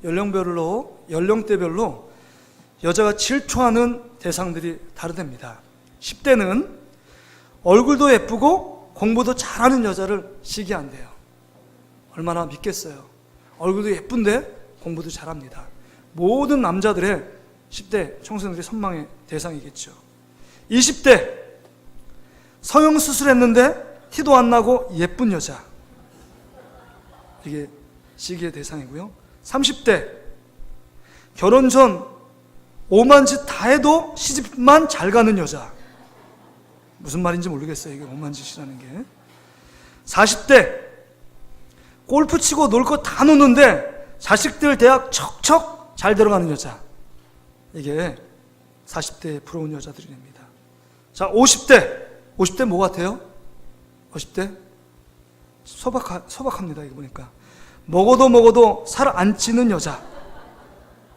연령대별로 여자가 질투하는 대상들이 다르답니다. 10대는 얼굴도 예쁘고 공부도 잘하는 여자를 시기한대요. 얼마나 믿겠어요. 얼굴도 예쁜데 공부도 잘합니다. 모든 남자들의 10대 청소년들의 선망의 대상이겠죠. 20대 성형수술했는데 티도 안 나고 예쁜 여자, 이게 시기의 대상이고요. 30대 결혼 전 오만 짓 다 해도 시집만 잘 가는 여자, 무슨 말인지 모르겠어요, 이게 오만 짓이라는 게. 40대 골프 치고 놀 거 다 노는데 자식들 대학 척척 잘 들어가는 여자, 이게 40대의 부러운 여자들입니다. 자, 50대 뭐 같아요? 50대 소박합니다. 이거 보니까 먹어도 살 안 찌는 여자,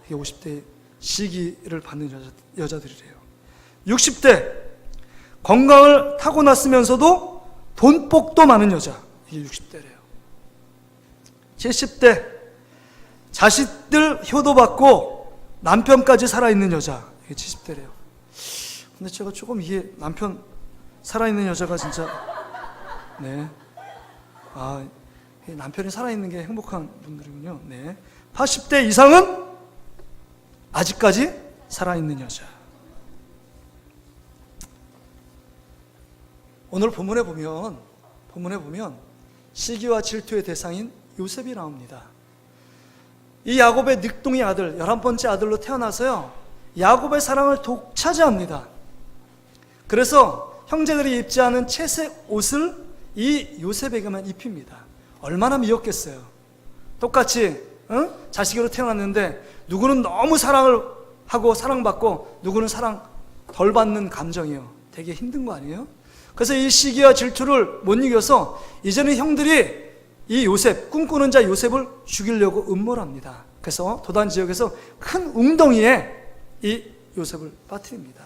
이게 50대의 시기를 받는 여자들이래요. 60대 건강을 타고났으면서도 돈복도 많은 여자, 이게 60대래요. 70대 자식들 효도받고 남편까지 살아있는 여자, 이게 70대래요. 근데 제가 조금 이게 남편 살아있는 여자가 진짜, 네, 남편이 살아있는 게 행복한 분들이군요. 네. 80대 이상은 아직까지 살아있는 여자. 오늘 본문에 보면 시기와 질투의 대상인 요셉이 나옵니다. 이 야곱의 늑동이 아들, 11번째 아들로 태어나서요, 야곱의 사랑을 독차지합니다. 그래서 형제들이 입지 않은 채색 옷을 이 요셉에게만 입힙니다. 얼마나 미웠겠어요. 똑같이 자식으로 태어났는데 누구는 너무 사랑을 하고 사랑받고 누구는 사랑 덜 받는 감정이에요. 되게 힘든 거 아니에요? 그래서 이 시기와 질투를 못 이겨서 이제는 형들이 이 요셉, 꿈꾸는 자 요셉을 죽이려고 음모를 합니다. 그래서 도단 지역에서 큰 웅덩이에 이 요셉을 빠뜨립니다.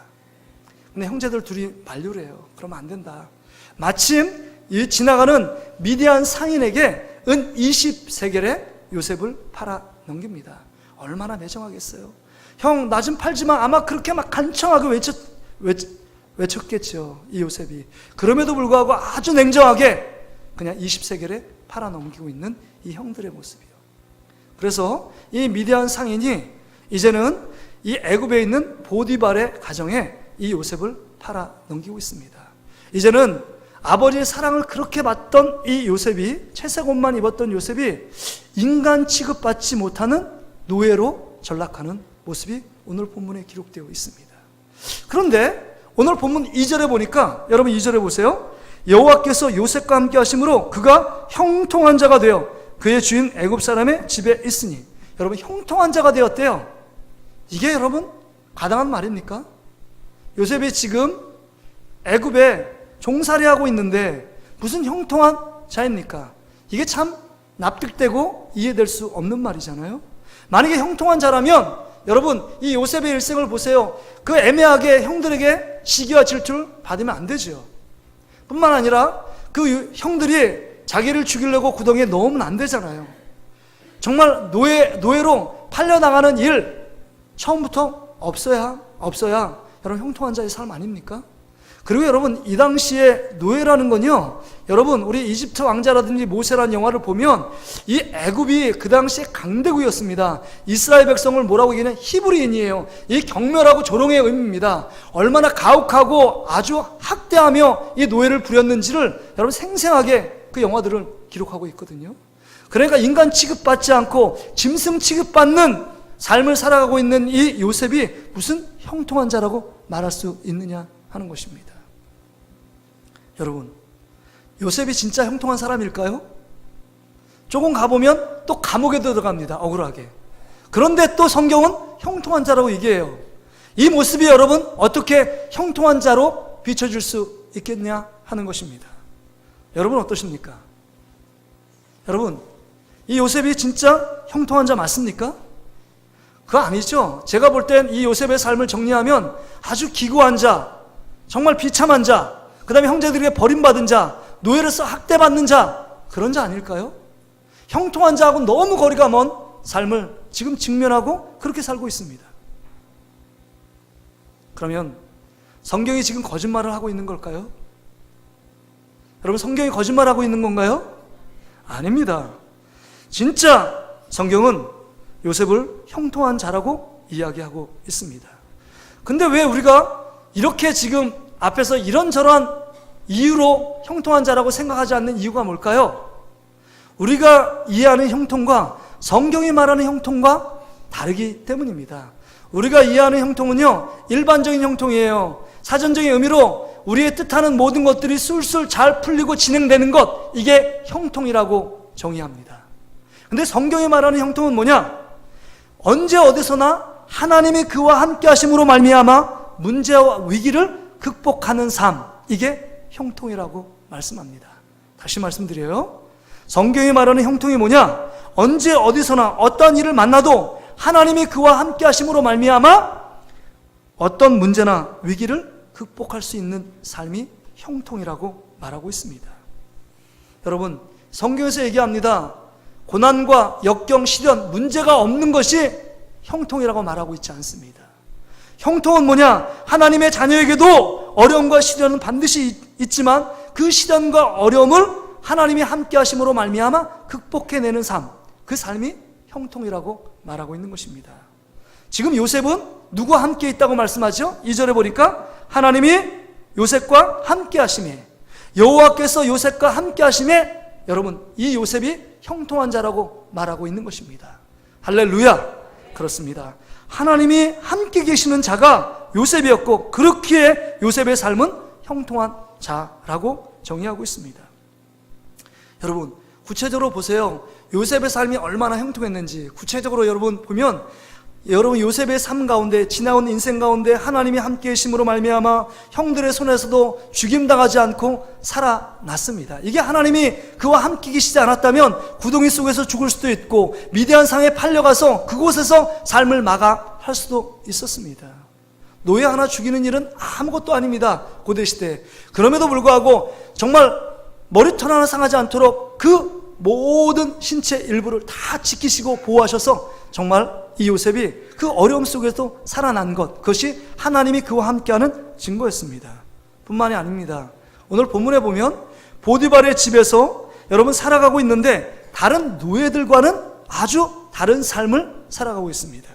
근데 형제들 둘이 만류를 해요. 그러면 안 된다. 마침 이 지나가는 미디안 상인에게 은 20세겔에 요셉을 팔아 넘깁니다. 얼마나 매정하겠어요. 형, 나 좀 팔지만, 아마 그렇게 막 간청하게 외쳤겠죠, 이 요셉이. 그럼에도 불구하고 아주 냉정하게 그냥 20세겔에 팔아 넘기고 있는 이 형들의 모습이요. 그래서 이 미디안 상인이 이제는 이 애굽에 있는 보디발의 가정에 이 요셉을 팔아 넘기고 있습니다. 이제는 아버지의 사랑을 그렇게 받던 이 요셉이, 채색 옷만 입었던 요셉이 인간 취급받지 못하는 노예로 전락하는 모습이 오늘 본문에 기록되어 있습니다. 그런데 오늘 본문 2절에 보니까, 여러분 2절에 보세요. 여호와께서 요셉과 함께 하심으로 그가 형통한 자가 되어 그의 주인 애굽 사람의 집에 있으니, 여러분 형통한 자가 되었대요. 이게 여러분 가당한 말입니까? 요셉이 지금 애굽에 종살이하고 있는데 무슨 형통한 자입니까? 이게 참 납득되고 이해될 수 없는 말이잖아요. 만약에 형통한 자라면 여러분 이 요셉의 일생을 보세요. 그 애매하게 형들에게 시기와 질투를 받으면 안 되죠. 뿐만 아니라 그 형들이 자기를 죽이려고 구덩이에 넣으면 안 되잖아요. 정말 노예로 팔려나가는 일 처음부터 없어야 여러분 형통한 자의 삶 아닙니까? 그리고 여러분 이 당시에 노예라는 건요, 여러분 우리 이집트 왕자라든지 모세라는 영화를 보면 이 애굽이 그 당시에 강대국이었습니다. 이스라엘 백성을 뭐라고 얘기하면 히브리인이에요. 이 경멸하고 조롱의 의미입니다. 얼마나 가혹하고 아주 학대하며 이 노예를 부렸는지를 여러분 생생하게 그 영화들을 기록하고 있거든요. 그러니까 인간 취급받지 않고 짐승 취급받는 삶을 살아가고 있는 이 요셉이 무슨 형통한 자라고 말할 수 있느냐 하는 것입니다. 여러분, 요셉이 진짜 형통한 사람일까요? 조금 가보면 또 감옥에 들어갑니다. 억울하게. 그런데 또 성경은 형통한 자라고 얘기해요. 이 모습이 여러분 어떻게 형통한 자로 비춰줄 수 있겠냐 하는 것입니다. 여러분 어떠십니까? 여러분, 이 요셉이 진짜 형통한 자 맞습니까? 그거 아니죠. 제가 볼 땐 이 요셉의 삶을 정리하면 아주 기구한 자, 정말 비참한 자, 그 다음에 형제들에게 버림받은 자, 노예로서 학대받는 자, 그런 자 아닐까요? 형통한 자하고는 너무 거리가 먼 삶을 지금 직면하고 그렇게 살고 있습니다. 그러면 성경이 지금 거짓말을 하고 있는 걸까요? 여러분, 성경이 거짓말하고 있는 건가요? 아닙니다. 진짜 성경은 요셉을 형통한 자라고 이야기하고 있습니다. 근데 왜 우리가 이렇게 지금 앞에서 이런저런 이유로 형통한 자라고 생각하지 않는 이유가 뭘까요? 우리가 이해하는 형통과 성경이 말하는 형통과 다르기 때문입니다. 우리가 이해하는 형통은요, 일반적인 형통이에요. 사전적인 의미로 우리의 뜻하는 모든 것들이 술술 잘 풀리고 진행되는 것, 이게 형통이라고 정의합니다. 근데 성경이 말하는 형통은 뭐냐? 언제 어디서나 하나님이 그와 함께 하심으로 말미암아 문제와 위기를 극복하는 삶, 이게 형통이라고 말씀합니다. 다시 말씀드려요. 성경이 말하는 형통이 뭐냐? 언제 어디서나 어떤 일을 만나도 하나님이 그와 함께 하심으로 말미암아 어떤 문제나 위기를 극복할 수 있는 삶이 형통이라고 말하고 있습니다. 여러분, 성경에서 얘기합니다. 고난과 역경, 시련, 문제가 없는 것이 형통이라고 말하고 있지 않습니다. 형통은 뭐냐? 하나님의 자녀에게도 어려움과 시련은 반드시 있지만 그 시련과 어려움을 하나님이 함께 하심으로 말미암아 극복해내는 삶, 그 삶이 형통이라고 말하고 있는 것입니다. 지금 요셉은 누구와 함께 있다고 말씀하죠? 2절에 보니까 하나님이 요셉과 함께 하심에, 여호와께서 요셉과 함께 하심에, 여러분, 이 요셉이 형통한 자라고 말하고 있는 것입니다. 할렐루야. 그렇습니다. 하나님이 함께 계시는 자가 요셉이었고, 그렇기에 요셉의 삶은 형통한 자라고 정의하고 있습니다. 여러분, 구체적으로 보세요. 요셉의 삶이 얼마나 형통했는지 구체적으로 여러분 보면, 여러분 요셉의 삶 가운데, 지나온 인생 가운데 하나님이 함께 계심으로 말미암아 형들의 손에서도 죽임당하지 않고 살아났습니다. 이게 하나님이 그와 함께 계시지 않았다면 구덩이 속에서 죽을 수도 있고 미디안 상에 팔려가서 그곳에서 삶을 마감할 수도 있었습니다. 노예 하나 죽이는 일은 아무것도 아닙니다, 고대시대. 그럼에도 불구하고 정말 머리털 하나 상하지 않도록 그 모든 신체 일부를 다 지키시고 보호하셔서 정말 이 요셉이 그 어려움 속에서 살아난 것, 그것이 하나님이 그와 함께하는 증거였습니다. 뿐만이 아닙니다. 오늘 본문에 보면 보디발의 집에서 여러분 살아가고 있는데 다른 노예들과는 아주 다른 삶을 살아가고 있습니다.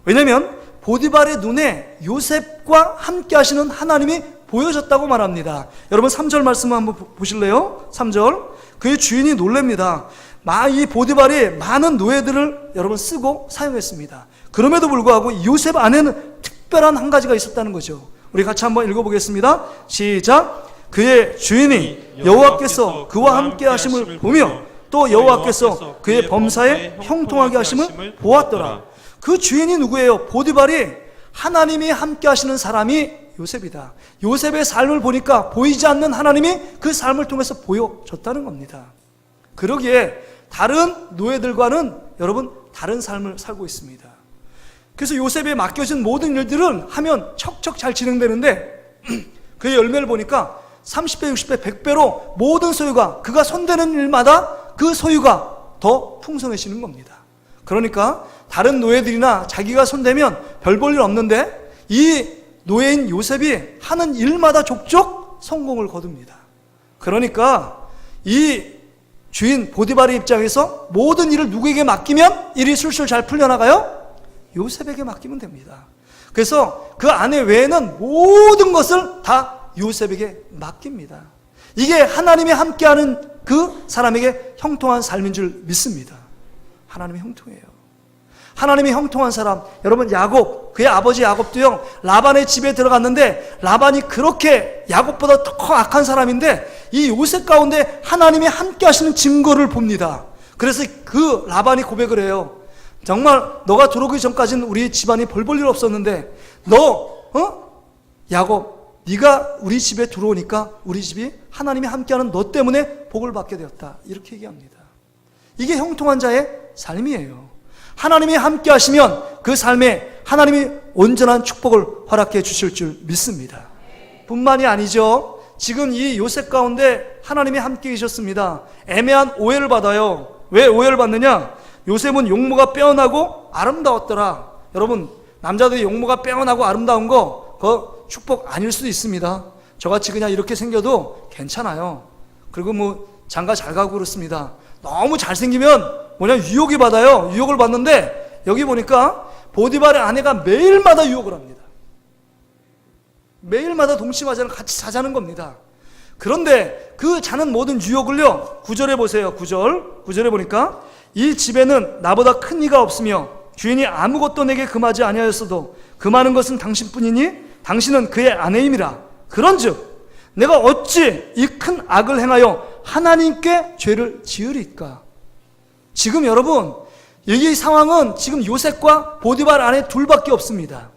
왜냐하면 보디발의 눈에 요셉과 함께 하시는 하나님이 보여졌다고 말합니다. 여러분 3절 말씀을 한번 보실래요? 3절, 그의 주인이 놀랍니다. 이 보디발이 많은 노예들을 여러분 쓰고 사용했습니다. 그럼에도 불구하고 요셉 안에는 특별한 한 가지가 있었다는 거죠. 우리 같이 한번 읽어보겠습니다. 시작. 그의 주인이 여호와께서 그와 함께 하심을 보며 또 여호와께서 그의 범사에 형통하게 하심을 보았더라. 그 주인이 누구예요? 보디발이 하나님이 함께 하시는 사람이 요셉이다. 요셉의 삶을 보니까 보이지 않는 하나님이 그 삶을 통해서 보여줬다는 겁니다. 그러기에 다른 노예들과는 여러분 다른 삶을 살고 있습니다. 그래서 요셉에 맡겨진 모든 일들은 하면 척척 잘 진행되는데 그의 열매를 보니까 30배, 60배, 100배로 모든 소유가, 그가 손대는 일마다 그 소유가 더 풍성해지는 겁니다. 그러니까 다른 노예들이나 자기가 손대면 별 볼 일 없는데 이 노예인 요셉이 하는 일마다 족족 성공을 거둡니다. 그러니까 이 주인 보디발의 입장에서 모든 일을 누구에게 맡기면 일이 술술 잘 풀려나가요? 요셉에게 맡기면 됩니다. 그래서 그 아내 외에는 모든 것을 다 요셉에게 맡깁니다. 이게 하나님이 함께하는 그 사람에게 형통한 삶인 줄 믿습니다. 하나님이 형통해요. 하나님이 형통한 사람, 여러분 야곱, 그의 아버지 야곱도요, 라반의 집에 들어갔는데 라반이 그렇게 야곱보다 더 악한 사람인데 이 요셉 가운데 하나님이 함께 하시는 증거를 봅니다. 그래서 그 라반이 고백을 해요. 정말 너가 들어오기 전까지는 우리 집안이 별 볼 일 없었는데 야곱, 네가 우리 집에 들어오니까 우리 집이 하나님이 함께하는 너 때문에 복을 받게 되었다. 이렇게 얘기합니다. 이게 형통한 자의 삶이에요. 하나님이 함께 하시면 그 삶에 하나님이 온전한 축복을 허락해 주실 줄 믿습니다. 뿐만이 아니죠. 지금 이 요셉 가운데 하나님이 함께 계셨습니다. 애매한 오해를 받아요. 왜 오해를 받느냐? 요셉은 용모가 빼어나고 아름다웠더라. 여러분, 남자들이 용모가 빼어나고 아름다운 거 그거 축복 아닐 수도 있습니다. 저같이 그냥 이렇게 생겨도 괜찮아요. 그리고 뭐 장가 잘 가고 그렇습니다. 너무 잘생기면 뭐냐 유혹이 받아요. 유혹을 받는데 여기 보니까 보디발의 아내가 매일마다 유혹을 합니다. 매일마다 동침하자는 같이 자자는 겁니다. 그런데 그 자는 모든 유혹을요, 9절에 보세요. 9절에 보니까 이 집에는 나보다 큰 이가 없으며 주인이 아무것도 내게 금하지 아니하였어도 금하는 것은 당신뿐이니 당신은 그의 아내임이라. 그런즉 내가 어찌 이 큰 악을 행하여 하나님께 죄를 지으리까? 지금 여러분, 이 상황은 지금 요셉과 보디발 아내 둘밖에 없습니다.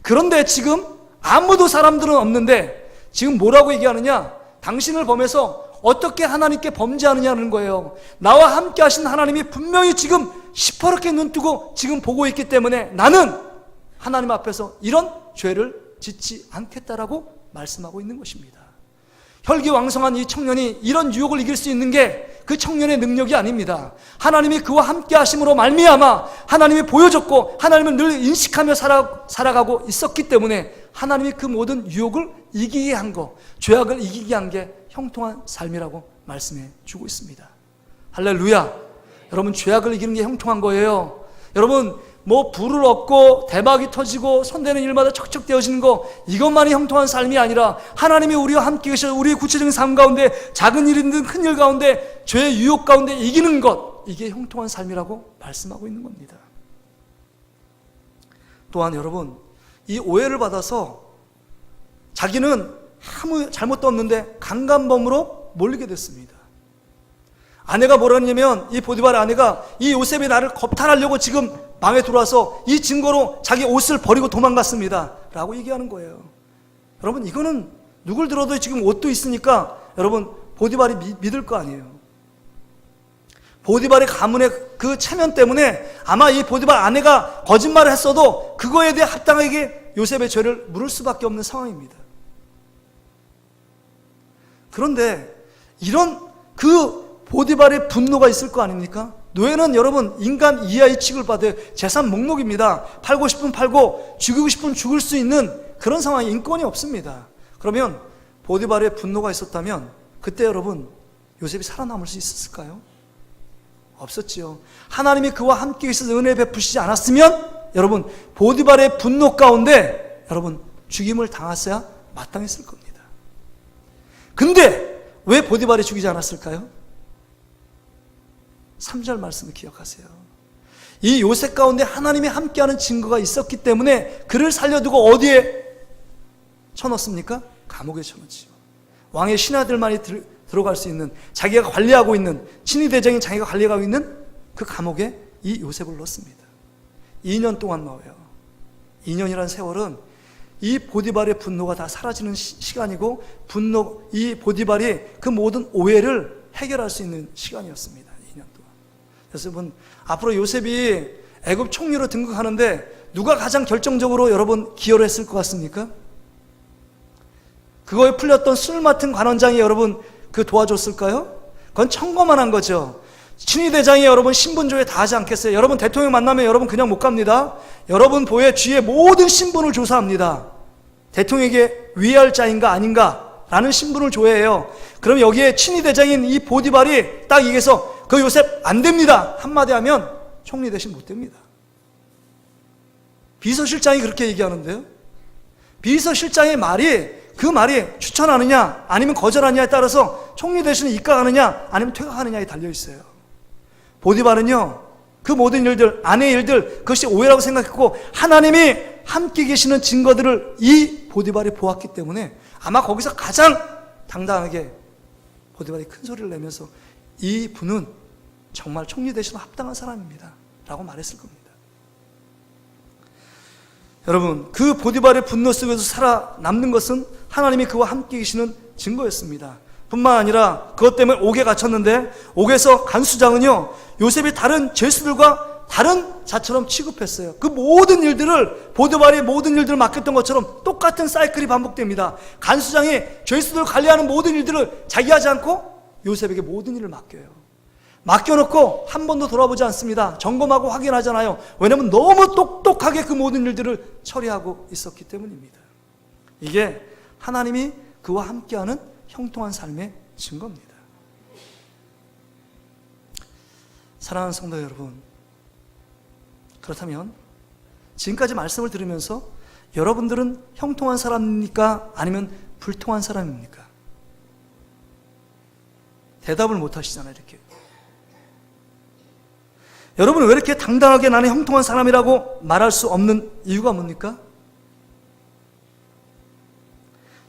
그런데 지금 아무도 사람들은 없는데 지금 뭐라고 얘기하느냐? 당신을 범해서 어떻게 하나님께 범죄하느냐는 거예요. 나와 함께 하신 하나님이 분명히 지금 시퍼렇게 눈 뜨고 지금 보고 있기 때문에 나는 하나님 앞에서 이런 죄를 짓지 않겠다라고 말씀하고 있는 것입니다. 혈기왕성한 이 청년이 이런 유혹을 이길 수 있는 게 그 청년의 능력이 아닙니다. 하나님이 그와 함께 하심으로 말미암아 하나님이 보여줬고 하나님은 늘 인식하며 살아가고 있었기 때문에 하나님이 그 모든 유혹을 이기게 한 거, 죄악을 이기게 한 게 형통한 삶이라고 말씀해 주고 있습니다. 할렐루야. 여러분, 죄악을 이기는 게 형통한 거예요. 여러분, 뭐 부를 얻고 대박이 터지고 손대는 일마다 척척 되어지는 거, 이것만이 형통한 삶이 아니라 하나님이 우리와 함께 계셔서 우리의 구체적인 삶 가운데 작은 일이든 큰 일 가운데 죄의 유혹 가운데 이기는 것, 이게 형통한 삶이라고 말씀하고 있는 겁니다. 또한 여러분, 이 오해를 받아서 자기는 아무 잘못도 없는데 강간범으로 몰리게 됐습니다. 아내가 뭐라 했냐면, 이 보디발의 아내가 이 요셉이 나를 겁탈하려고 지금 방에 들어와서 이 증거로 자기 옷을 버리고 도망갔습니다 라고 얘기하는 거예요. 여러분, 이거는 누굴 들어도 지금 옷도 있으니까 여러분 보디발이 믿을 거 아니에요. 보디발의 가문의 그 체면 때문에 아마 이 보디발 아내가 거짓말을 했어도 그거에 대해 합당하게 요셉의 죄를 물을 수밖에 없는 상황입니다. 그런데 이런 그 보디발의 분노가 있을 거 아닙니까? 노예는 여러분 인간 이하의 취급을 받아요. 재산 목록입니다. 팔고 싶으면 팔고 죽이고 싶으면 죽을 수 있는 그런 상황에 인권이 없습니다. 그러면 보디발의 분노가 있었다면 그때 여러분 요셉이 살아남을 수 있었을까요? 없었지요. 하나님이 그와 함께 있어서 은혜 베푸시지 않았으면 여러분 보디발의 분노 가운데 여러분 죽임을 당했어야 마땅했을 겁니다. 근데 왜 보디발이 죽이지 않았을까요? 3절 말씀을 기억하세요. 이 요셉 가운데 하나님이 함께하는 증거가 있었기 때문에 그를 살려두고 어디에 쳐넣습니까? 감옥에 쳐넣지요. 왕의 신하들만이 들어갈 수 있는, 자기가 관리하고 있는, 친위대장인 자기가 관리하고 있는 그 감옥에 이 요셉을 넣습니다. 2년 동안 넣어요. 2년이라는 세월은 이 보디발의 분노가 다 사라지는 시간이고, 이 보디발이 그 모든 오해를 해결할 수 있는 시간이었습니다. 2년 동안. 그래서 여러분, 앞으로 요셉이 애굽 총리로 등극하는데 누가 가장 결정적으로 여러분 기여를 했을 것 같습니까? 그거에 풀렸던 술 맡은 관원장이 여러분 그 도와줬을까요? 그건 청거만 한 거죠. 친위대장이 여러분 신분조회 다 하지 않겠어요? 여러분 대통령 만나면 여러분 그냥 못 갑니다. 여러분 보에 주위의 모든 신분을 조사합니다. 대통령에게 위할 자인가 아닌가 라는 신분을 조회해요. 그럼 여기에 친위대장인 이 보디발이 딱 얘기해서 그 요셉 안 됩니다 한마디 하면 총리 대신 못 됩니다. 비서실장이 그렇게 얘기하는데요, 비서실장의 그 말이 추천하느냐 아니면 거절하느냐에 따라서 총리 대신에 입각하느냐 아니면 퇴각하느냐에 달려있어요. 보디발은요 그 모든 일들, 아내의 일들, 그것이 오해라고 생각했고 하나님이 함께 계시는 증거들을 이 보디발이 보았기 때문에 아마 거기서 가장 당당하게 보디발이 큰 소리를 내면서 이 분은 정말 총리 대신에 합당한 사람입니다 라고 말했을 겁니다. 여러분, 그 보디발의 분노 속에서 살아남는 것은 하나님이 그와 함께 계시는 증거였습니다. 뿐만 아니라 그것 때문에 옥에 갇혔는데 옥에서 간수장은요 요셉이 다른 죄수들과 다른 자처럼 취급했어요. 그 모든 일들을, 보디발이 모든 일들을 맡겼던 것처럼 똑같은 사이클이 반복됩니다. 간수장이 죄수들을 관리하는 모든 일들을 자기 하지 않고 요셉에게 모든 일을 맡겨요. 맡겨놓고 한 번도 돌아보지 않습니다. 점검하고 확인하잖아요. 왜냐하면 너무 똑똑하게 그 모든 일들을 처리하고 있었기 때문입니다. 이게 하나님이 그와 함께하는 형통한 삶의 증거입니다. 사랑하는 성도 여러분, 그렇다면 지금까지 말씀을 들으면서 여러분들은 형통한 사람입니까? 아니면 불통한 사람입니까? 대답을 못 하시잖아요, 이렇게. 여러분, 왜 이렇게 당당하게 나는 형통한 사람이라고 말할 수 없는 이유가 뭡니까?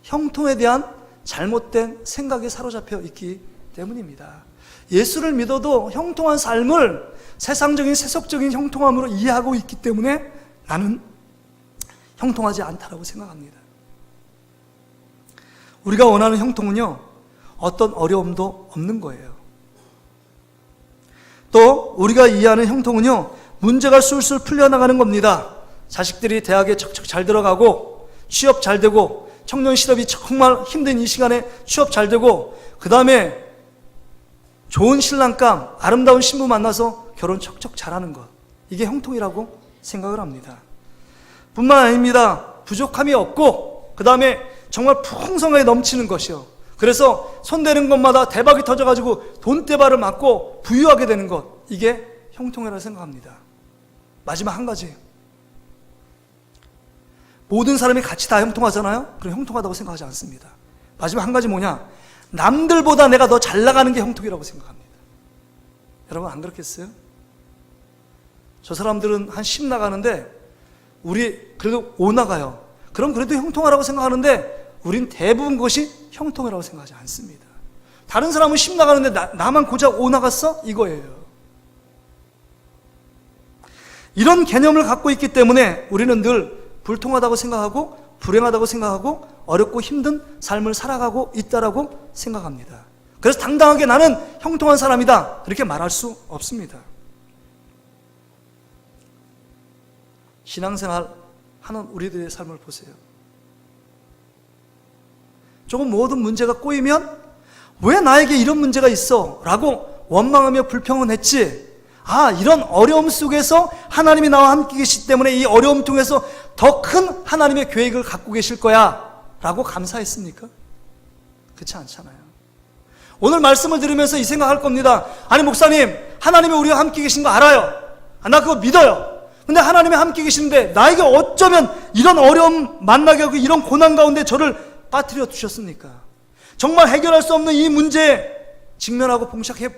형통에 대한 잘못된 생각에 사로잡혀 있기 때문입니다. 예수를 믿어도 형통한 삶을 세상적인 세속적인 형통함으로 이해하고 있기 때문에 나는 형통하지 않다라고 생각합니다. 우리가 원하는 형통은요, 어떤 어려움도 없는 거예요. 또 우리가 이해하는 형통은요, 문제가 술술 풀려나가는 겁니다. 자식들이 대학에 척척 잘 들어가고 취업 잘 되고 청년 실업이 정말 힘든 이 시간에 취업 잘 되고 그 다음에 좋은 신랑감, 아름다운 신부 만나서 결혼 척척 잘하는 것, 이게 형통이라고 생각을 합니다. 뿐만 아닙니다. 부족함이 없고 그 다음에 정말 풍성하게 넘치는 것이요, 그래서 손대는 것마다 대박이 터져가지고 돈대발을 맞고 부유하게 되는 것, 이게 형통이라고 생각합니다. 마지막 한 가지, 모든 사람이 같이 다 형통하잖아요. 그럼 형통하다고 생각하지 않습니다. 마지막 한 가지 뭐냐, 남들보다 내가 더 잘 나가는 게 형통이라고 생각합니다. 여러분 안 그렇겠어요? 저 사람들은 한 10 나가는데 우리 그래도 5 나가요. 그럼 그래도 형통하라고 생각하는데 우린 대부분 것이 형통이라고 생각하지 않습니다. 다른 사람은 10 나가는데 나만 고작 5 나갔어? 이거예요. 이런 개념을 갖고 있기 때문에 우리는 늘 불통하다고 생각하고 불행하다고 생각하고 어렵고 힘든 삶을 살아가고 있다라고 생각합니다. 그래서 당당하게 나는 형통한 사람이다 이렇게 말할 수 없습니다. 신앙생활 하는 우리들의 삶을 보세요. 조금 모든 문제가 꼬이면 왜 나에게 이런 문제가 있어? 라고 원망하며 불평은 했지, 이런 어려움 속에서 하나님이 나와 함께 계시기 때문에 이 어려움 통해서 더 큰 하나님의 계획을 갖고 계실 거야 라고 감사했습니까? 그렇지 않잖아요. 오늘 말씀을 들으면서 이 생각할 겁니다. 아니 목사님, 하나님이 우리와 함께 계신 거 알아요. 나 그거 믿어요. 근데 하나님이 함께 계시는데 나에게 어쩌면 이런 어려움 만나게 하고 이런 고난 가운데 저를 빠뜨려 두셨습니까? 정말 해결할 수 없는 이 문제에 직면하고 봉착해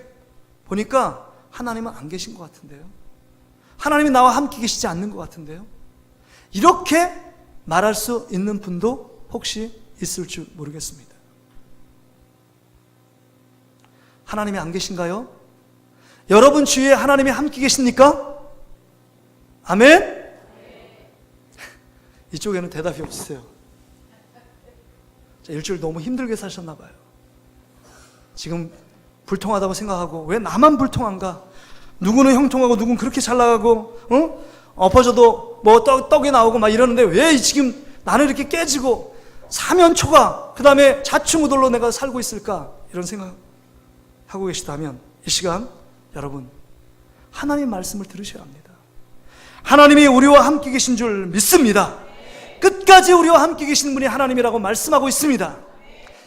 보니까 하나님은 안 계신 것 같은데요. 하나님이 나와 함께 계시지 않는 것 같은데요. 이렇게 말할 수 있는 분도 혹시 있을 줄 모르겠습니다. 하나님이 안 계신가요? 여러분 주위에 하나님이 함께 계십니까? 아멘? 이쪽에는 대답이 없으세요. 일주일 너무 힘들게 사셨나 봐요. 지금 불통하다고 생각하고 왜 나만 불통한가? 누구는 형통하고 누구는 그렇게 잘 나가고 엎어져도 뭐 떡이 나오고 막 이러는데 왜 지금 나는 이렇게 깨지고 사면초가 그 다음에 자충우돌로 내가 살고 있을까? 이런 생각하고 계시다면 이 시간 여러분 하나님 말씀을 들으셔야 합니다. 하나님이 우리와 함께 계신 줄 믿습니다. 끝까지 우리와 함께 계신 분이 하나님이라고 말씀하고 있습니다.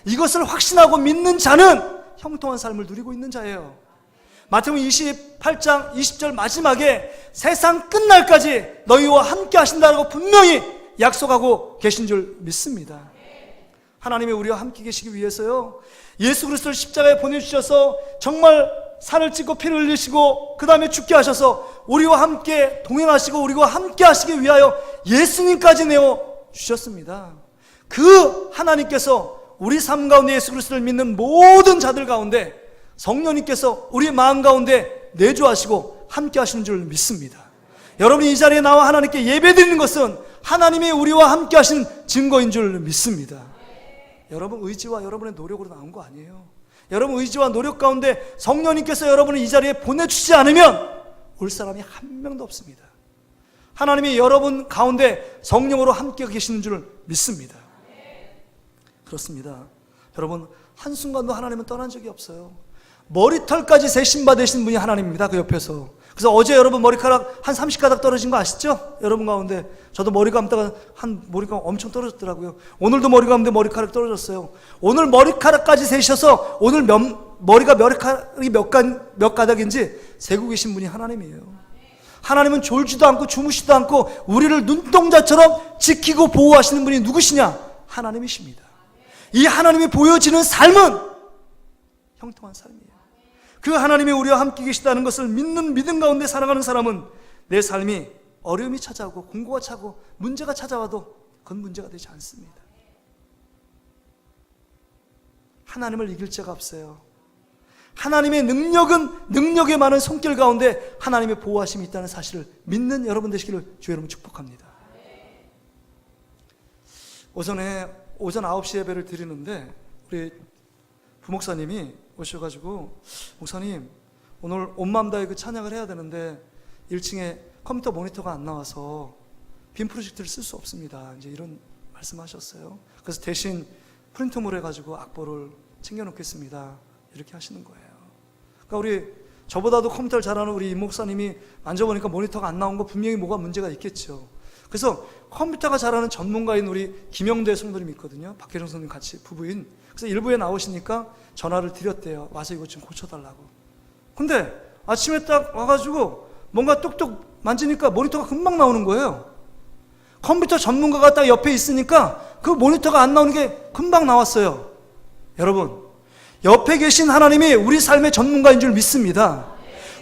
이것을 확신하고 믿는 자는 형통한 삶을 누리고 있는 자예요. 마태복음 28장 20절 마지막에 세상 끝날까지 너희와 함께 하신다고 분명히 약속하고 계신 줄 믿습니다. 하나님이 우리와 함께 계시기 위해서요, 예수 그리스도를 십자가에 보내주셔서 정말 살을 찢고 피를 흘리시고 그 다음에 죽게 하셔서 우리와 함께 동행하시고 우리와 함께 하시기 위하여 예수님까지 내어주셨습니다. 그 하나님께서 우리 삶 가운데 예수 그리스도를 믿는 모든 자들 가운데 성령님께서 우리 마음 가운데 내주하시고 함께 하시는 줄 믿습니다. 여러분이 이 자리에 나와 하나님께 예배드리는 것은 하나님이 우리와 함께 하시는 증거인 줄 믿습니다. 여러분 의지와 여러분의 노력으로 나온 거 아니에요. 여러분 의지와 노력 가운데 성령님께서 여러분을 이 자리에 보내주시지 않으면 올 사람이 한 명도 없습니다. 하나님이 여러분 가운데 성령으로 함께 계시는 줄 믿습니다. 그렇습니다. 여러분 한순간도 하나님은 떠난 적이 없어요. 머리털까지 세심 받으신 분이 하나님입니다. 그 옆에서. 그래서 어제 여러분 머리카락 한 30가닥 떨어진 거 아시죠? 여러분 가운데. 저도 머리 감다가 머리가 엄청 떨어졌더라고요. 오늘도 머리 감는데 머리카락 떨어졌어요. 오늘 머리카락까지 세셔서 오늘 머리카락이 몇 가닥인지 세고 계신 분이 하나님이에요. 하나님은 졸지도 않고 주무시지도 않고 우리를 눈동자처럼 지키고 보호하시는 분이 누구시냐? 하나님이십니다. 이 하나님이 보여지는 삶은 형통한 삶이에요. 그 하나님이 우리와 함께 계시다는 것을 믿는 믿음 가운데 살아가는 사람은 내 삶이 어려움이 찾아오고 공고가 차고 문제가 찾아와도 그건 문제가 되지 않습니다. 하나님을 이길 자가 없어요. 하나님의 능력은 능력에 많은 손길 가운데 하나님의 보호하심이 있다는 사실을 믿는 여러분 되시기를 주의 이름으로 축복합니다. 오전 9시 예배를 드리는데 우리 부목사님이 오셔가지고 목사님 오늘 온 마음 다해 그 찬양을 해야 되는데 1층에 컴퓨터 모니터가 안 나와서 빔 프로젝트를 쓸 수 없습니다. 이제 이런 말씀하셨어요. 그래서 대신 프린터물 해가지고 악보를 챙겨놓겠습니다. 이렇게 하시는 거예요. 그러니까 우리 저보다도 컴퓨터를 잘하는 우리 임 목사님이 만져보니까 모니터가 안 나온 거 분명히 뭐가 문제가 있겠죠. 그래서 컴퓨터가 잘하는 전문가인 우리 김영대 성도님 있거든요. 박혜정 성도님 같이 부부인. 그래서 일부에 나오시니까 전화를 드렸대요. 와서 이것 좀 고쳐달라고. 근데 아침에 딱 와가지고 뭔가 뚝뚝 만지니까 모니터가 금방 나오는 거예요. 컴퓨터 전문가가 딱 옆에 있으니까 그 모니터가 안 나오는 게 금방 나왔어요. 여러분, 옆에 계신 하나님이 우리 삶의 전문가인 줄 믿습니다.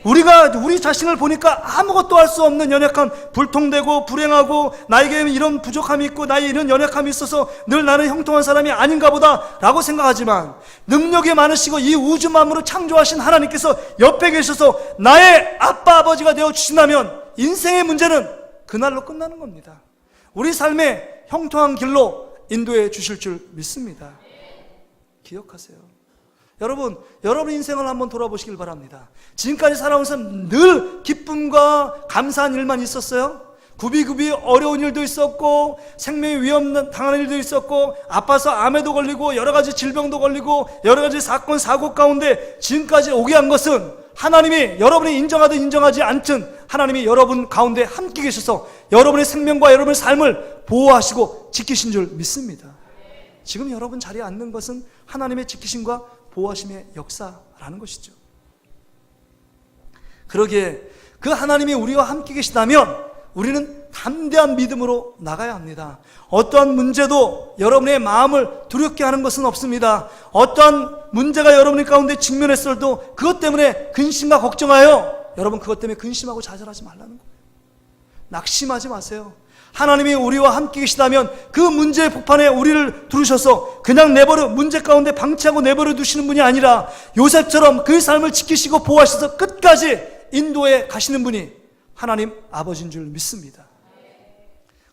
우리가 우리 자신을 보니까 아무것도 할 수 없는 연약한, 불통되고 불행하고 나에게 이런 부족함이 있고 나의 이런 연약함이 있어서 늘 나는 형통한 사람이 아닌가 보다 라고 생각하지만 능력이 많으시고 이 우주 만물을 창조하신 하나님께서 옆에 계셔서 나의 아빠 아버지가 되어 주신다면 인생의 문제는 그날로 끝나는 겁니다. 우리 삶의 형통한 길로 인도해 주실 줄 믿습니다. 기억하세요. 여러분 인생을 한번 돌아보시길 바랍니다. 지금까지 살아온 사람 늘 기쁨과 감사한 일만 있었어요? 굽이굽이 어려운 일도 있었고 생명의 위험 당하는 일도 있었고 아파서 암에도 걸리고 여러 가지 질병도 걸리고 여러 가지 사건 사고 가운데 지금까지 오게 한 것은 하나님이 여러분이 인정하든 인정하지 않든 하나님이 여러분 가운데 함께 계셔서 여러분의 생명과 여러분의 삶을 보호하시고 지키신 줄 믿습니다. 지금 여러분 자리에 앉는 것은 하나님의 지키심과 보호하심의 역사라는 것이죠. 그러기에 그 하나님이 우리와 함께 계시다면 우리는 담대한 믿음으로 나가야 합니다. 어떠한 문제도 여러분의 마음을 두렵게 하는 것은 없습니다. 어떠한 문제가 여러분의 가운데 직면했어도 그것 때문에 근심과 걱정하여 여러분 그것 때문에 근심하고 좌절하지 말라는 거예요. 낙심하지 마세요. 하나님이 우리와 함께 계시다면 그 문제의 폭판에 우리를 두르셔서 그냥 문제 가운데 방치하고 내버려 두시는 분이 아니라 요셉처럼 그 삶을 지키시고 보호하셔서 끝까지 인도해 가시는 분이 하나님 아버지인 줄 믿습니다.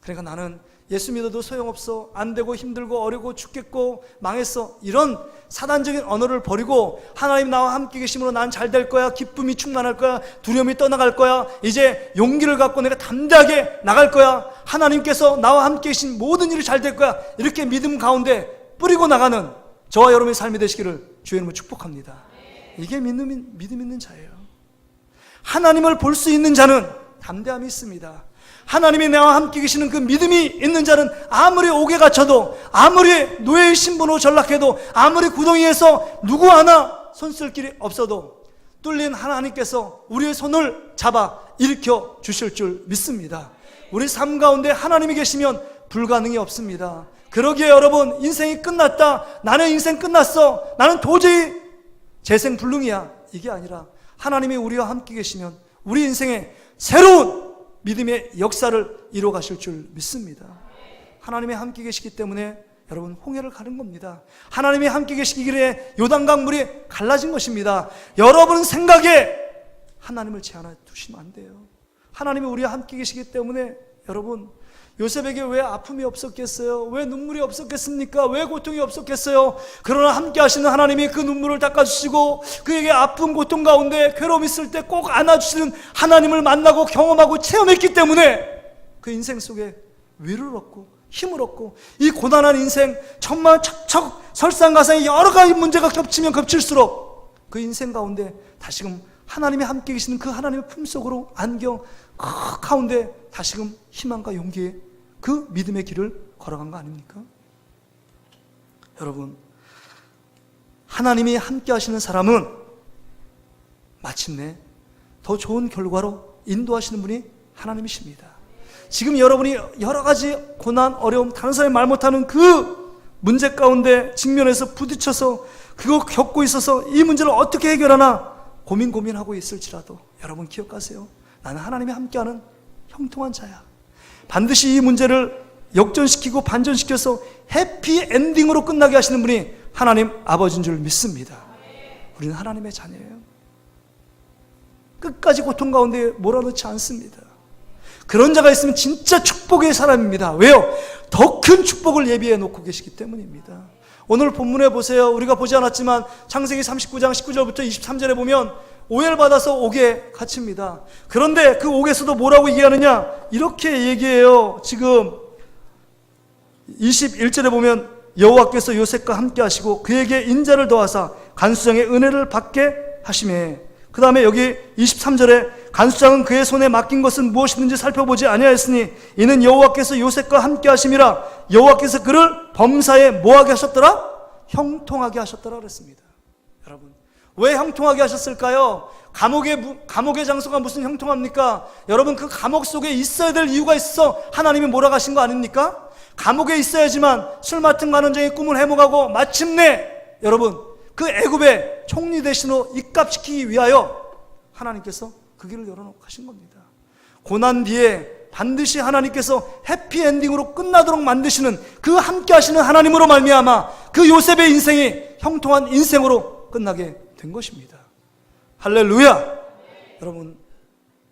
그러니까 나는 예수 믿어도 소용없어, 안 되고 힘들고 어려고 죽겠고 망했어, 이런 사단적인 언어를 버리고 하나님 나와 함께 계심으로 난 잘 될 거야, 기쁨이 충만할 거야, 두려움이 떠나갈 거야, 이제 용기를 갖고 내가 담대하게 나갈 거야, 하나님께서 나와 함께 계신 모든 일이 잘 될 거야, 이렇게 믿음 가운데 뿌리고 나가는 저와 여러분의 삶이 되시기를 주의 이름으로 축복합니다. 이게 믿음 있는 자예요. 하나님을 볼 수 있는 자는 담대함이 있습니다. 하나님이 나와 함께 계시는 그 믿음이 있는 자는 아무리 옥에 갇혀도, 아무리 노예의 신분으로 전락해도, 아무리 구덩이에서 누구 하나 손쓸 길이 없어도 뚫린 하나님께서 우리의 손을 잡아 일으켜 주실 줄 믿습니다. 우리 삶 가운데 하나님이 계시면 불가능이 없습니다. 그러기에 여러분, 인생이 끝났다, 나는 인생 끝났어, 나는 도저히 재생불능이야, 이게 아니라 하나님이 우리와 함께 계시면 우리 인생에 새로운 믿음의 역사를 이루어 가실 줄 믿습니다. 하나님이 함께 계시기 때문에 여러분 홍해를 가는 겁니다. 하나님이 함께 계시기에 요단강 물이 갈라진 것입니다. 여러분 생각에 하나님을 제한해 두시면 안 돼요. 하나님이 우리와 함께 계시기 때문에 여러분, 요셉에게 왜 아픔이 없었겠어요? 왜 눈물이 없었겠습니까? 왜 고통이 없었겠어요? 그러나 함께 하시는 하나님이 그 눈물을 닦아주시고 그에게 아픈 고통 가운데 괴로움 있을 때 꼭 안아주시는 하나님을 만나고 경험하고 체험했기 때문에 그 인생 속에 위로를 얻고 힘을 얻고 이 고단한 인생, 정말 척척 설상가상의 여러 가지 문제가 겹치면 겹칠수록 그 인생 가운데 다시금 하나님이 함께 계시는 그 하나님의 품속으로 안겨 그 가운데 다시금 희망과 용기의 그 믿음의 길을 걸어간 거 아닙니까? 여러분, 하나님이 함께 하시는 사람은 마침내 더 좋은 결과로 인도하시는 분이 하나님이십니다. 지금 여러분이 여러 가지 고난, 어려움, 다른 사람이 말 못하는 그 문제 가운데 직면해서 부딪혀서 그거 겪고 있어서 이 문제를 어떻게 해결하나 고민하고 있을지라도 여러분 기억하세요. 나는 하나님이 함께하는 형통한 자야. 반드시 이 문제를 역전시키고 반전시켜서 해피엔딩으로 끝나게 하시는 분이 하나님 아버지인 줄 믿습니다. 우리는 하나님의 자녀예요. 끝까지 고통 가운데 몰아넣지 않습니다. 그런 자가 있으면 진짜 축복의 사람입니다. 왜요? 더 큰 축복을 예비해 놓고 계시기 때문입니다. 오늘 본문에 보세요. 우리가 보지 않았지만 창세기 39장 19절부터 23절에 보면 오해를 받아서 옥에 갇힙니다. 그런데 그 옥에서도 뭐라고 얘기하느냐? 이렇게 얘기해요. 지금 21절에 보면 여호와께서 요셉과 함께 하시고 그에게 인자를 더하사 간수장의 은혜를 받게 하시매. 그 다음에 여기 23절에 간수장은 그의 손에 맡긴 것은 무엇이든지 살펴보지 아니하였으니 이는 여호와께서 요셉과 함께 하심이라. 여호와께서 그를 범사에 뭐하게 하셨더라? 형통하게 하셨더라 그랬습니다. 여러분, 왜 형통하게 하셨을까요? 감옥의 장소가 무슨 형통합니까? 여러분, 그 감옥 속에 있어야 될 이유가 있어 하나님이 몰아가신 거 아닙니까? 감옥에 있어야지만 술 맡은 간원장의 꿈을 해먹하고 마침내 여러분 그 애굽의 총리 대신으로 입갑시키기 위하여 하나님께서 그 길을 열어놓고 하신 겁니다. 고난 뒤에 반드시 하나님께서 해피엔딩으로 끝나도록 만드시는 그 함께 하시는 하나님으로 말미암아 그 요셉의 인생이 형통한 인생으로 끝나게 된 것입니다. 할렐루야! 여러분,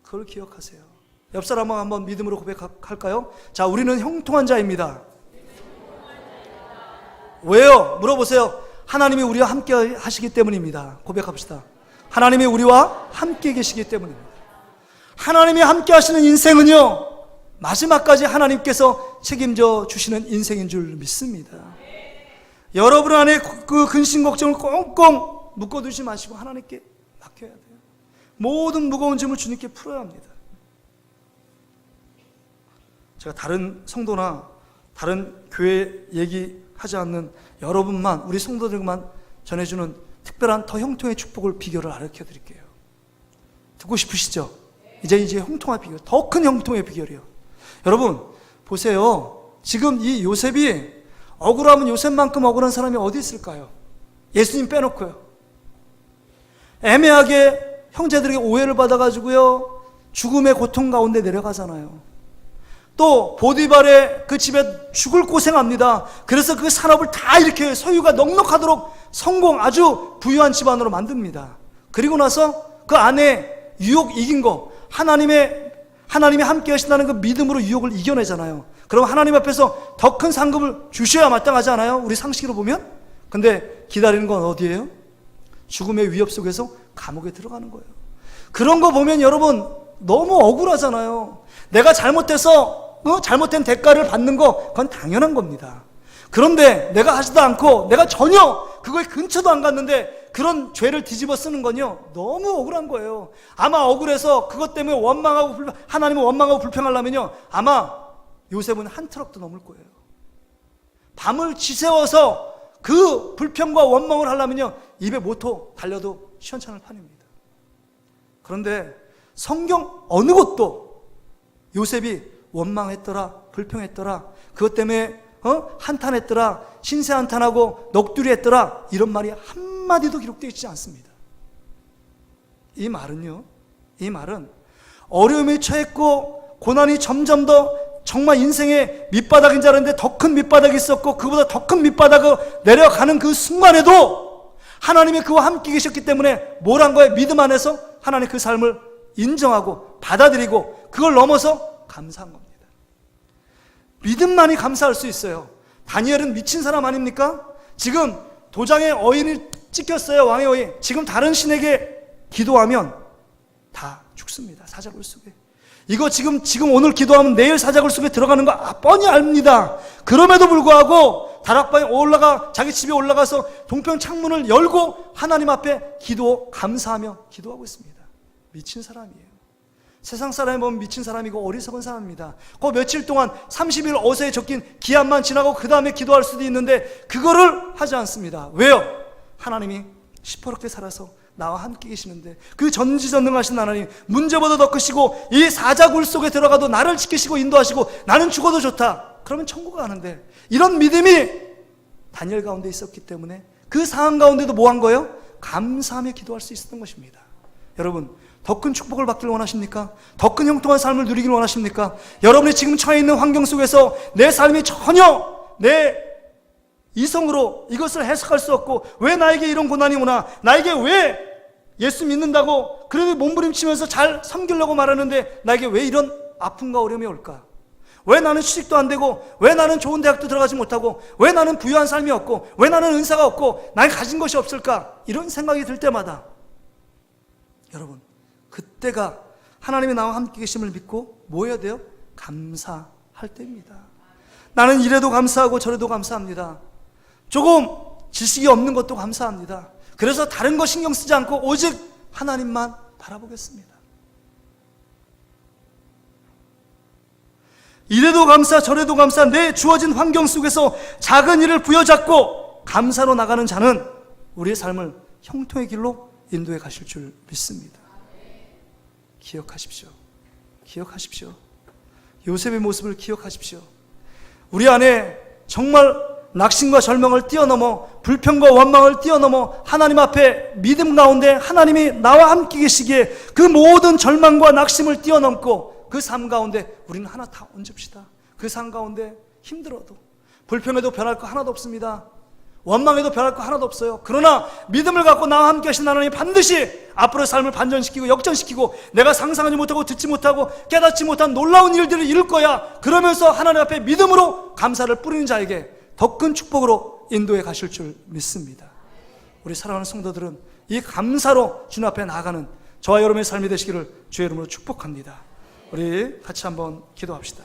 그걸 기억하세요. 옆 사람과 한번 믿음으로 고백할까요? 자, 우리는 형통한 자입니다. 왜요? 물어보세요. 하나님이 우리와 함께 하시기 때문입니다. 고백합시다. 하나님이 우리와 함께 계시기 때문입니다. 하나님이 함께 하시는 인생은요, 마지막까지 하나님께서 책임져 주시는 인생인 줄 믿습니다. 여러분 안에 그 근심 걱정을 꽁꽁 묶어두지 마시고 하나님께 맡겨야 돼요. 모든 무거운 짐을 주님께 풀어야 합니다. 제가 다른 성도나 다른 교회 얘기하지 않는 여러분만, 우리 성도들만 전해주는 특별한 더 형통의 축복을 비결을 알려드릴게요. 듣고 싶으시죠? 이제 형통의 비결, 더 큰 형통의 비결이요. 여러분 보세요. 지금 이 요셉이 억울하면 요셉만큼 억울한 사람이 어디 있을까요? 예수님 빼놓고요. 애매하게 형제들에게 오해를 받아가지고요, 죽음의 고통 가운데 내려가잖아요. 또 보디발의 그 집에 죽을 고생합니다. 그래서 그 산업을 다 이렇게 소유가 넉넉하도록 아주 부유한 집안으로 만듭니다. 그리고 나서 그 안에 유혹 이긴 거, 하나님이 함께 하신다는 그 믿음으로 유혹을 이겨내잖아요. 그럼 하나님 앞에서 더 큰 상급을 주셔야 마땅하지 않아요? 우리 상식으로 보면? 근데 기다리는 건 어디예요? 죽음의 위협 속에서 감옥에 들어가는 거예요. 그런 거 보면 여러분 너무 억울하잖아요. 내가 잘못해서 잘못된 대가를 받는 거, 그건 당연한 겁니다. 그런데 내가 하지도 않고 내가 전혀 그거에 근처도 안 갔는데 그런 죄를 뒤집어 쓰는 건요, 너무 억울한 거예요. 아마 억울해서 그것 때문에 하나님을 원망하고 불평하려면요, 아마 요셉은 한 트럭도 넘을 거예요. 밤을 지새워서 그 불평과 원망을 하려면요, 입에 모토 달려도 시원찮을 판입니다. 그런데 성경 어느 곳도 요셉이 원망했더라, 불평했더라, 그것 때문에 한탄했더라, 신세 한탄하고 넋두리 했더라, 이런 말이 한마디도 기록되어 있지 않습니다. 이 말은 어려움에 처했고 고난이 점점 더 정말 인생의 밑바닥인 줄 알았는데 더 큰 밑바닥이 있었고 그보다 더 큰 밑바닥을 내려가는 그 순간에도 하나님이 그와 함께 계셨기 때문에 뭘 한 거예요? 믿음 안에서 하나님 그 삶을 인정하고 받아들이고 그걸 넘어서 감사한 겁니다. 믿음만이 감사할 수 있어요. 다니엘은 미친 사람 아닙니까? 지금 도장에 어인이 찍혔어요. 왕의 어인. 지금 다른 신에게 기도하면 다 죽습니다. 사자굴 속에. 이거 지금 오늘 기도하면 내일 사자굴 속에 들어가는 거 뻔히 압니다. 그럼에도 불구하고 다락방에 올라가 자기 집에 올라가서 동편 창문을 열고 하나님 앞에 감사하며 기도하고 있습니다. 미친 사람이에요. 세상 사람이 보면 미친 사람이고 어리석은 사람입니다. 그 며칠 동안 30일 어서에 적힌 기한만 지나고 그 다음에 기도할 수도 있는데 그거를 하지 않습니다. 왜요? 하나님이 시퍼렇게 살아서 나와 함께 계시는데, 그 전지전능하신 하나님, 문제보다 더 크시고 이 사자굴 속에 들어가도 나를 지키시고 인도하시고 나는 죽어도 좋다, 그러면 천국 가는데, 이런 믿음이 다니엘 가운데 있었기 때문에 그 상황 가운데도 뭐 한 거예요? 감사하며 기도할 수 있었던 것입니다. 여러분, 더 큰 축복을 받기를 원하십니까? 더 큰 형통한 삶을 누리기를 원하십니까? 여러분이 지금 처해 있는 환경 속에서 내 삶이 전혀 내 이성으로 이것을 해석할 수 없고, 왜 나에게 이런 고난이 오나, 나에게 왜 예수 믿는다고 그래도 몸부림치면서 잘 섬기려고 말하는데 나에게 왜 이런 아픔과 어려움이 올까? 왜 나는 취직도 안 되고, 왜 나는 좋은 대학도 들어가지 못하고, 왜 나는 부유한 삶이 없고, 왜 나는 은사가 없고, 나는 가진 것이 없을까? 이런 생각이 들 때마다 여러분, 그때가 하나님이 나와 함께 계심을 믿고 뭐 해야 돼요? 감사할 때입니다. 나는 이래도 감사하고 저래도 감사합니다. 조금 지식이 없는 것도 감사합니다. 그래서 다른 거 신경 쓰지 않고 오직 하나님만 바라보겠습니다. 이래도 감사 저래도 감사, 내 주어진 환경 속에서 작은 일을 부여잡고 감사로 나가는 자는 우리의 삶을 형통의 길로 인도해 가실 줄 믿습니다. 기억하십시오. 기억하십시오. 요셉의 모습을 기억하십시오. 우리 안에 정말 낙심과 절망을 뛰어넘어, 불평과 원망을 뛰어넘어 하나님 앞에 믿음 가운데 하나님이 나와 함께 계시기에 그 모든 절망과 낙심을 뛰어넘고 그 삶 가운데 우리는 하나 다 얹읍시다. 그 삶 가운데 힘들어도, 불평해도 변할 거 하나도 없습니다. 원망해도 변할 거 하나도 없어요. 그러나 믿음을 갖고 나와 함께 하신 하나님이 반드시 앞으로의 삶을 반전시키고 역전시키고 내가 상상하지 못하고 듣지 못하고 깨닫지 못한 놀라운 일들을 이룰 거야. 그러면서 하나님 앞에 믿음으로 감사를 뿌리는 자에게 더 큰 축복으로 인도해 가실 줄 믿습니다. 우리 사랑하는 성도들은 이 감사로 주님 앞에 나아가는 저와 여러분의 삶이 되시기를 주의 이름으로 축복합니다. 우리 같이 한번 기도합시다.